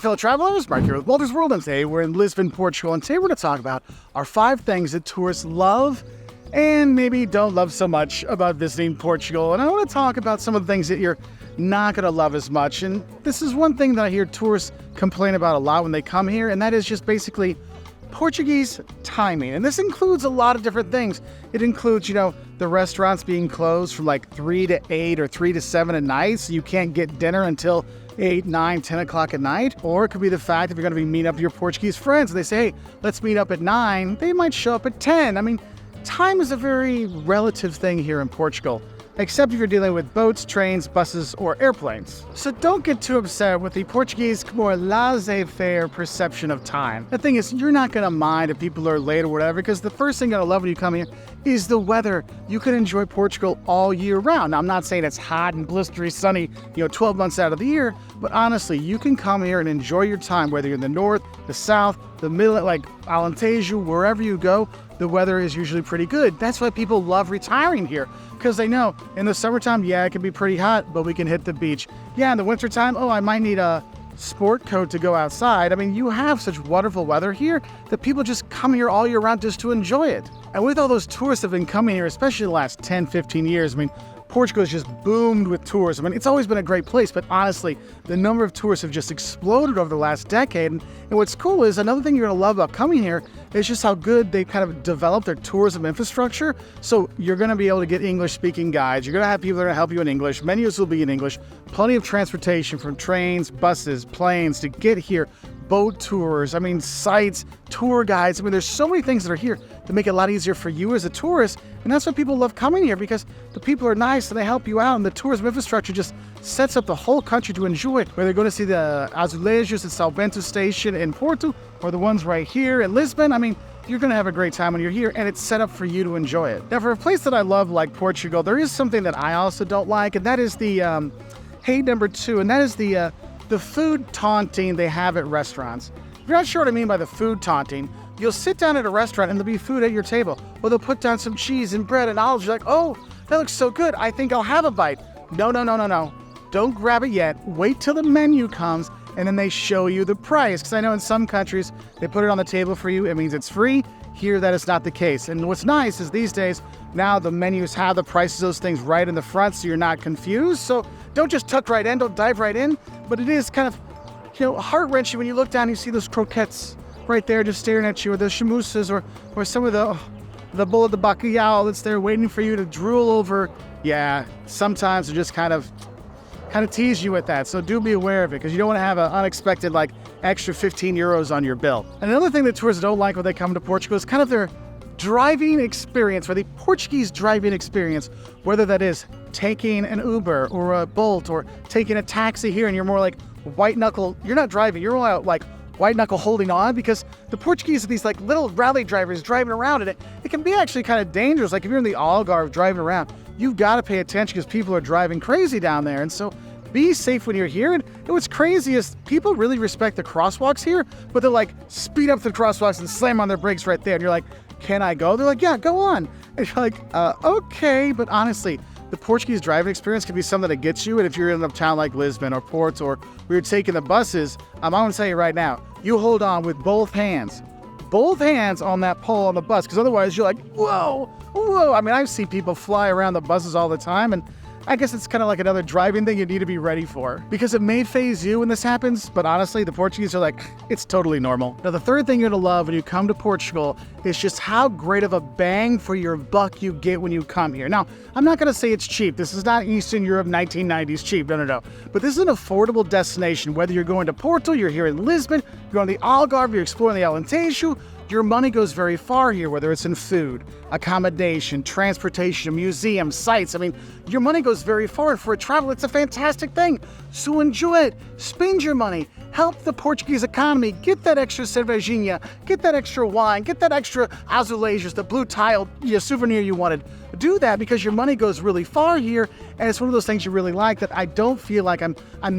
fellow travelers, Mark here with Wolters World, and today we're in Lisbon, Portugal, and today we're going to talk about our 5 things that tourists love and maybe don't love so much about visiting Portugal. And I want to talk about some of the things that you're not going to love as much. And this is one thing that I hear tourists complain about a lot when they come here, and that is just basically Portuguese timing. And this includes a lot of different things. It includes, the restaurants being closed from like 3 to 8 or 3 to 7 at night, so you can't get dinner until 8, 9, 10 o'clock at night. Or it could be the fact if you're going to be meeting up with your Portuguese friends and they say, hey, let's meet up at 9, they might show up at 10. I mean, time is a very relative thing here in Portugal, except if you're dealing with boats, trains, buses, or airplanes. So don't get too upset with the Portuguese more laissez-faire perception of time. The thing is, you're not going to mind if people are late or whatever, because the first thing you're going to love when you come here is the weather. You can enjoy Portugal all year round. Now, I'm not saying it's hot and blistery, sunny, 12 months out of the year, but honestly, you can come here and enjoy your time, whether you're in the north, the south, the middle, like Alentejo, wherever you go, the weather is usually pretty good. That's why people love retiring here, because they know in the summertime, yeah, it can be pretty hot, but we can hit the beach. Yeah, in the wintertime, I might need a sport coat to go outside. I mean, you have such wonderful weather here that people just come here all year round just to enjoy it. And with all those tourists that have been coming here, especially the last 10, 15 years, Portugal has just boomed with tourism. It's always been a great place, but honestly, the number of tourists have just exploded over the last decade. And what's cool is another thing you're going to love about coming here is just how good they've kind of developed their tourism infrastructure. So you're going to be able to get English-speaking guides. You're going to have people that are going to help you in English. Menus will be in English. Plenty of transportation from trains, buses, planes to get here. Boat tours, sites, tour guides. There's so many things that are here to make it a lot easier for you as a tourist. And that's why people love coming here, because the people are nice and they help you out. And the tourism infrastructure just sets up the whole country to enjoy it. Whether you're going to see the azulejos at Salvento Station in Porto or the ones right here in Lisbon, you're going to have a great time when you're here, and it's set up for you to enjoy it. Now, for a place that I love like Portugal, there is something that I also don't like, and that is the hate number 2, and that is the food taunting they have at restaurants. If you're not sure what I mean by the food taunting, you'll sit down at a restaurant and there'll be food at your table. Or they'll put down some cheese and bread and olives. You're like, oh, that looks so good. I think I'll have a bite. No. Don't grab it yet. Wait till the menu comes and then they show you the price. Because I know in some countries, they put it on the table for you. It means it's free. Here, that is not the case. And what's nice is these days, now the menus have the prices of those things right in the front so you're not confused. So don't just tuck right in, don't dive right in. But it is kind of, heart-wrenching when you look down and you see those croquettes right there just staring at you, or the chamusas, or some of the bowl of the bacalhau that's there waiting for you to drool over. Yeah, sometimes they just kind of tease you with that. So do be aware of it, because you don't want to have an unexpected, extra 15 euros on your bill. And another thing that tourists don't like when they come to Portugal is kind of their driving experience, or the Portuguese driving experience, whether that is taking an Uber or a Bolt or taking a taxi here, and you're more like white knuckle. You're not driving, you're more like white knuckle holding on, because the Portuguese are these little rally drivers driving around, and it can be actually kind of dangerous. Like if you're in the Algarve driving around, you've got to pay attention because people are driving crazy down there. And so be safe when you're here. And what's crazy is people really respect the crosswalks here, but they'll speed up the crosswalks and slam on their brakes right there. And you're like, can I go? They're like, yeah, go on. And you're like, okay. But honestly, the Portuguese driving experience can be something that gets you. And if you're in a town like Lisbon or Porto, or we're taking the buses, I'm going to tell you right now, you hold on with both hands on that pole on the bus, because otherwise you're like, whoa. I see people fly around the buses all the time, and I guess it's kind of like another driving thing you need to be ready for, because it may phase you when this happens, but honestly, the Portuguese are like, it's totally normal. Now, the third thing you're gonna love when you come to Portugal is just how great of a bang for your buck you get when you come here. Now, I'm not gonna say it's cheap. This is not Eastern Europe 1990s cheap, no. But this is an affordable destination. Whether you're going to Porto, you're here in Lisbon, you're on the Algarve, you're exploring the Alentejo, your money goes very far here, whether it's in food, accommodation, transportation, museums, sites. Your money goes very far, and for a travel, it's a fantastic thing. So enjoy it, spend your money, help the Portuguese economy, get that extra cervejinha, get that extra wine, get that extra azulejos, the blue tile souvenir you wanted. Do that, because your money goes really far here, and it's one of those things you really like, that I don't feel like I'm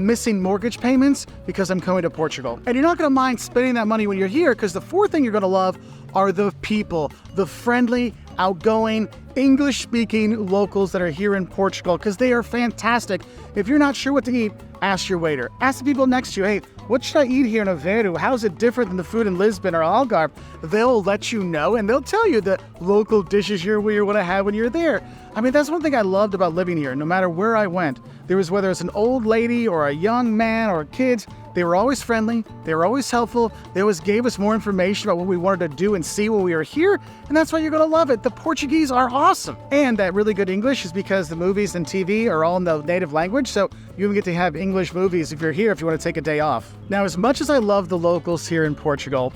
missing mortgage payments because I'm coming to Portugal. And you're not going to mind spending that money when you're here, because the fourth thing you're going to love are the people, the friendly, outgoing, English-speaking locals that are here in Portugal, because they are fantastic. If you're not sure what to eat, ask your waiter. Ask the people next to you, hey, what should I eat here in Aveiro? How's it different than the food in Lisbon or Algarve? They'll let you know, and they'll tell you the local dishes you're going to have when you're there. I mean, that's one thing I loved about living here. No matter where I went, there was, whether it's an old lady or a young man or kids, they were always friendly, they were always helpful, they always gave us more information about what we wanted to do and see when we were here, and that's why you're gonna love it. The Portuguese are awesome. And that really good English is because the movies and TV are all in the native language, so you even get to have English movies if you're here if you want to take a day off. Now, as much as I love the locals here in Portugal,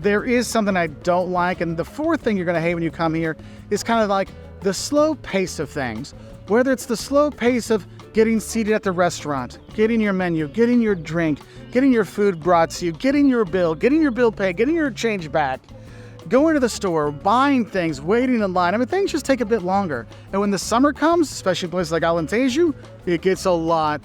there is something I don't like, and the fourth thing you're gonna hate when you come here is kind of like the slow pace of things. Whether it's the slow pace of getting seated at the restaurant, getting your menu, getting your drink, getting your food brought to you, getting your bill paid, getting your change back, going to the store, buying things, waiting in line. I mean, things just take a bit longer. And when the summer comes, especially in places like Alentejo, it gets a lot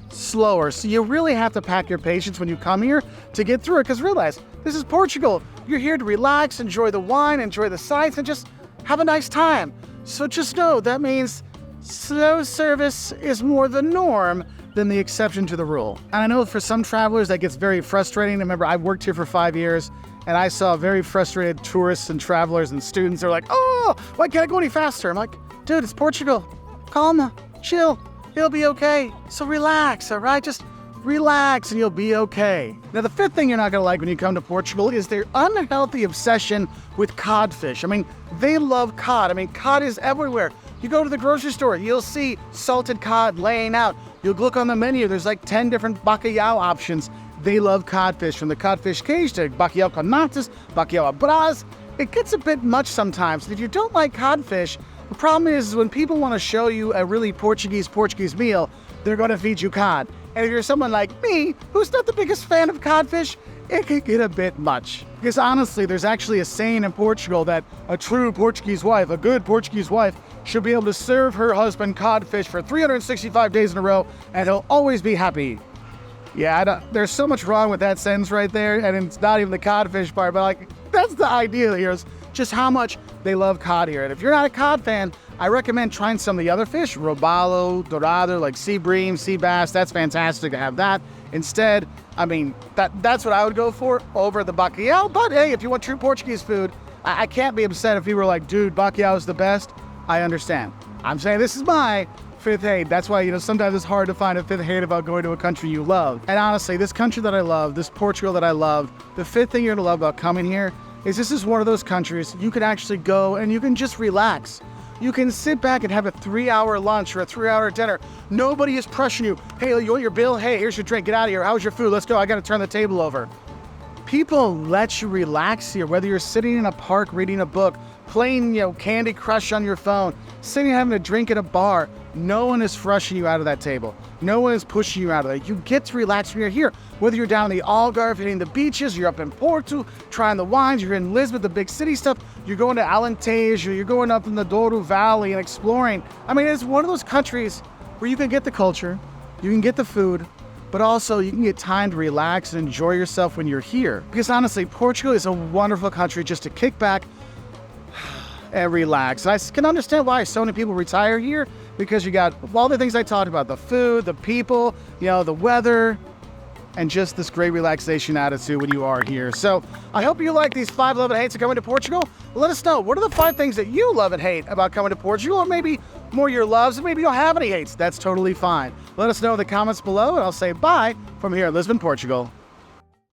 slower. So you really have to pack your patience when you come here to get through it, because realize, this is Portugal. You're here to relax, enjoy the wine, enjoy the sights, and just have a nice time. So just know that means slow service is more the norm than the exception to the rule. And I know for some travelers that gets very frustrating. Remember, I worked here for 5 years and I saw very frustrated tourists and travelers and students. They're like, oh, why can't I go any faster? I'm like, dude, it's Portugal. Calm, chill, it'll be okay. So relax, all right? Just relax and you'll be okay. Now, the fifth thing you're not gonna like when you come to Portugal is their unhealthy obsession with codfish. I mean, they love cod. I mean, cod is everywhere. You go to the grocery store, you'll see salted cod laying out. You'll look on the menu, there's like 10 different bacalhau options. They love codfish, from the codfish cage to bacalhau com natas, bacalhau à brás. It gets a bit much sometimes. If you don't like codfish, the problem is when people want to show you a really Portuguese meal, they're going to feed you cod. And if you're someone like me, who's not the biggest fan of codfish, it could get a bit much. Because honestly, there's actually a saying in Portugal that a true Portuguese wife, a good Portuguese wife, should be able to serve her husband codfish for 365 days in a row, and he'll always be happy. Yeah, there's so much wrong with that sentence right there, and it's not even the codfish part, but like, that's the idea here, is just how much they love cod here. And if you're not a cod fan, I recommend trying some of the other fish, robalo, dorado, like sea bream, sea bass. That's fantastic to have that. Instead, I mean, that's what I would go for over the bacalhau. But hey, if you want true Portuguese food, I can't be upset if people are like, dude, bacalhau is the best. I understand. I'm saying this is my fifth hate. That's why, sometimes it's hard to find a fifth hate about going to a country you love. And honestly, this country that I love, this Portugal that I love, the fifth thing you're gonna love about coming here is this is one of those countries you can actually go and you can just relax. You can sit back and have a 3-hour lunch or a 3-hour dinner. Nobody is pressuring you. Hey, you want your bill? Hey, here's your drink. Get out of here. How's your food? Let's go. I got to turn the table over. People let you relax here, whether you're sitting in a park reading a book, playing, Candy Crush on your phone, sitting having a drink at a bar. No one is rushing you out of that table. No one is pushing you out of it. You get to relax when you're here. Whether you're down in the Algarve, hitting the beaches, you're up in Porto, trying the wines, you're in Lisbon, the big city stuff, you're going to Alentejo, you're going up in the Douro Valley and exploring. I mean, it's one of those countries where you can get the culture, you can get the food, but also you can get time to relax and enjoy yourself when you're here. Because honestly, Portugal is a wonderful country just to kick back and relax. And I can understand why so many people retire here, because you got all the things I talked about, the food, the people, the weather, and just this great relaxation attitude when you are here. So I hope you like these 5 love and hates of coming to Portugal. Let us know, what are the 5 things that you love and hate about coming to Portugal? Or maybe more your loves, and maybe you don't have any hates. That's totally fine. Let us know in the comments below, and I'll say bye from here in Lisbon, Portugal.